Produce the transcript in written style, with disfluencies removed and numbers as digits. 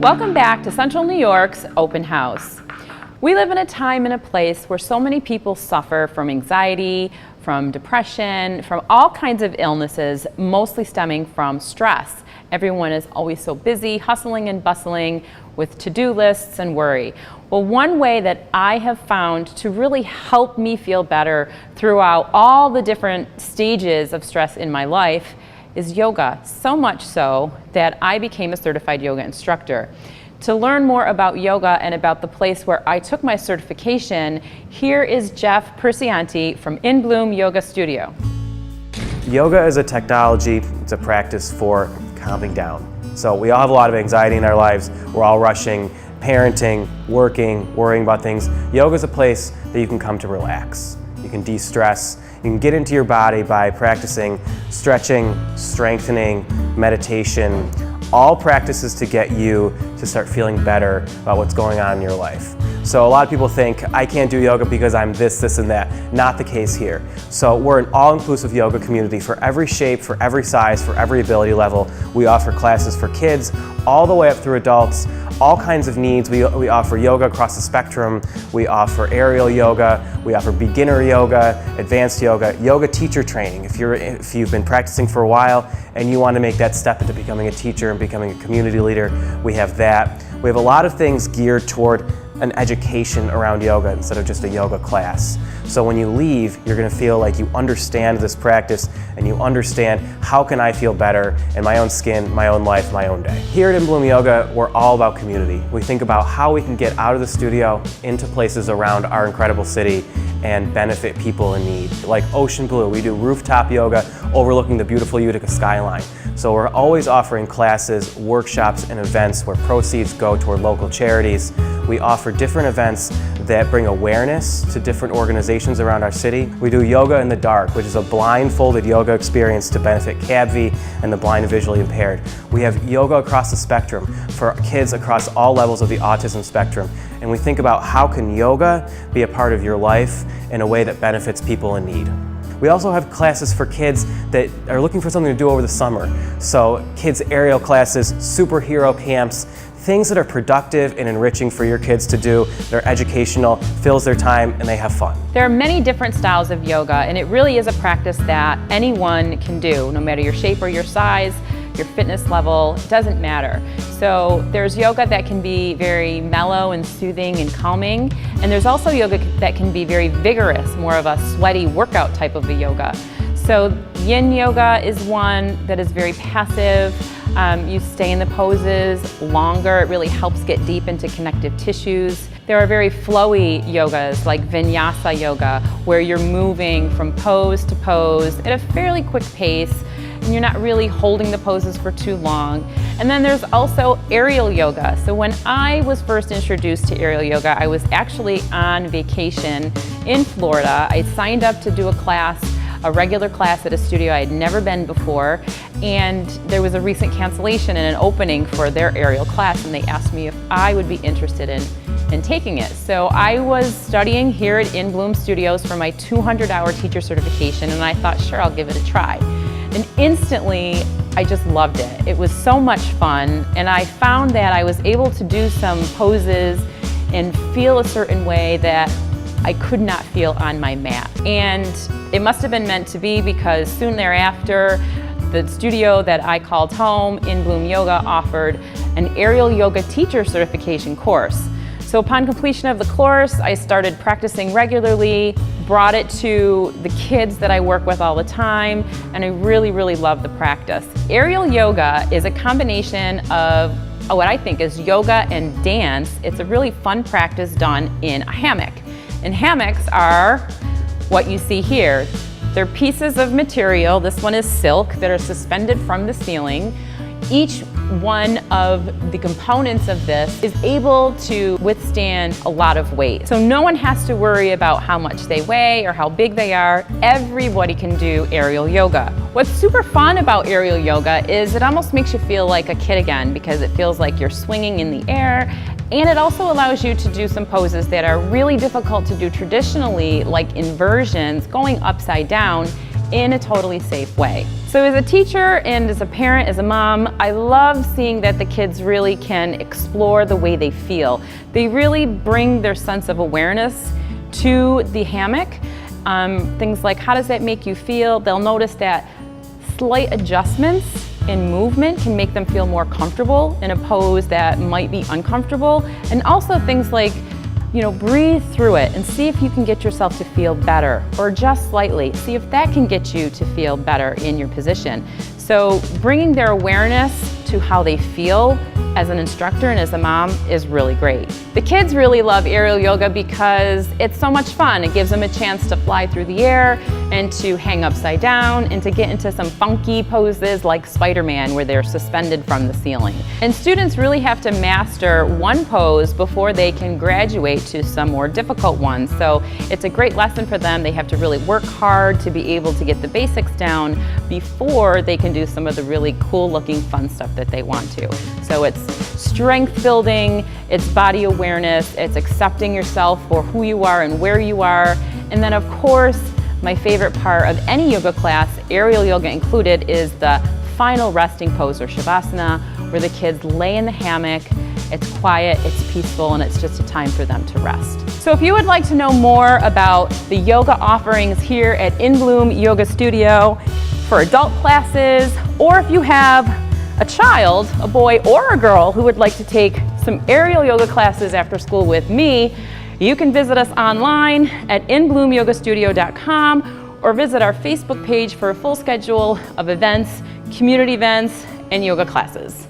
Welcome back to Central New York's Open House. We live in a time and a place where so many people suffer from anxiety, from depression, from all kinds of illnesses, mostly stemming from stress. Everyone is always so busy, hustling and bustling with to-do lists and worry. Well, one way that I have found to really help me feel better throughout all the different stages of stress in my life is yoga, so much so that I became a certified yoga instructor. To learn more about yoga and about the place where I took my certification, here is Jeff Percianti from In Bloom Yoga Studio. Yoga is a technology, it's a practice for calming down. So we all have a lot of anxiety in our lives. We're all rushing, parenting, working, worrying about things. Yoga is a place that you can come to relax. You can de-stress. You can get into your body by practicing stretching, strengthening, meditation, all practices to get you to start feeling better about what's going on in your life. So a lot of people think, I can't do yoga because I'm this, and that. Not the case here. So we're an all-inclusive yoga community for every shape, for every size, for every ability level. We offer classes for kids all the way up through adults, all kinds of needs. We offer yoga across the spectrum. We offer aerial yoga. We offer beginner yoga, advanced yoga, yoga teacher training. If you've been practicing for a while and you want to make that step into becoming a teacher and becoming a community leader, we have that. We have a lot of things geared toward an education around yoga instead of just a yoga class. So when you leave, you're going to feel like you understand this practice and you understand how can I feel better in my own skin, my own life, my own day. Here at In Bloom Yoga, we're all about community. We think about how we can get out of the studio into places around our incredible city and benefit people in need. Like Ocean Blue, we do rooftop yoga overlooking the beautiful Utica skyline. So we're always offering classes, workshops, and events where proceeds go toward local charities. We offer different events that bring awareness to different organizations around our city. We do Yoga in the Dark, which is a blindfolded yoga experience to benefit CABV and the blind and visually impaired. We have yoga across the spectrum for kids across all levels of the autism spectrum. And we think about how can yoga be a part of your life in a way that benefits people in need. We also have classes for kids that are looking for something to do over the summer. So kids' aerial classes, superhero camps, things that are productive and enriching for your kids to do. They're educational, fills their time, and they have fun. There are many different styles of yoga, and it really is a practice that anyone can do, no matter your shape or your size, your fitness level, it doesn't matter. So there's yoga that can be very mellow and soothing and calming, and there's also yoga that can be very vigorous, more of a sweaty workout type of a yoga. So yin yoga is one that is very passive. You stay in the poses longer. It really helps get deep into connective tissues. There are very flowy yogas like vinyasa yoga, where you're moving from pose to pose at a fairly quick pace, and you're not really holding the poses for too long. And then there's also aerial yoga. So when I was first introduced to aerial yoga, I was actually on vacation in Florida. I signed up to do a regular class at a studio I had never been before, and there was a recent cancellation and an opening for their aerial class, and they asked me if I would be interested in taking it. So I was studying here at In Bloom Studios for my 200-hour teacher certification, and I thought, sure, I'll give it a try. And instantly, I just loved it. It was so much fun, and I found that I was able to do some poses and feel a certain way that I could not feel on my mat. And it must have been meant to be, because soon thereafter, the studio that I called home, In Bloom Yoga, offered an aerial yoga teacher certification course. So upon completion of the course, I started practicing regularly, brought it to the kids that I work with all the time, and I really, really love the practice. Aerial yoga is a combination of what I think is yoga and dance. It's a really fun practice done in a hammock. And hammocks are what you see here. They're pieces of material, this one is silk, that are suspended from the ceiling. Each one of the components of this is able to withstand a lot of weight. So no one has to worry about how much they weigh or how big they are. Everybody can do aerial yoga. What's super fun about aerial yoga is it almost makes you feel like a kid again, because it feels like you're swinging in the air. And it also allows you to do some poses that are really difficult to do traditionally, like inversions, going upside down in a totally safe way. So as a teacher and as a parent, as a mom, I love seeing that the kids really can explore the way they feel. They really bring their sense of awareness to the hammock. Things like, how does that make you feel? They'll notice that slight adjustments in movement can make them feel more comfortable in a pose that might be uncomfortable. And also things like, breathe through it and see if you can get yourself to feel better, or just slightly. See if that can get you to feel better in your position. So bringing their awareness to how they feel as an instructor and as a mom is really great. The kids really love aerial yoga because it's so much fun. It gives them a chance to fly through the air and to hang upside down and to get into some funky poses like Spider-Man where they're suspended from the ceiling. And students really have to master one pose before they can graduate to some more difficult ones. So it's a great lesson for them. They have to really work hard to be able to get the basics down before they can do some of the really cool looking fun stuff that they want to. So it's strength building, it's body awareness, it's accepting yourself for who you are and where you are. And then of course, my favorite part of any yoga class, aerial yoga included, is the final resting pose, or Shavasana, where the kids lay in the hammock. It's quiet, it's peaceful, and it's just a time for them to rest. So if you would like to know more about the yoga offerings here at In Bloom Yoga Studio for adult classes, or if you have a child, a boy or a girl, who would like to take some aerial yoga classes after school with me, you can visit us online at inbloomyogastudio.com or visit our Facebook page for a full schedule of events, community events, and yoga classes.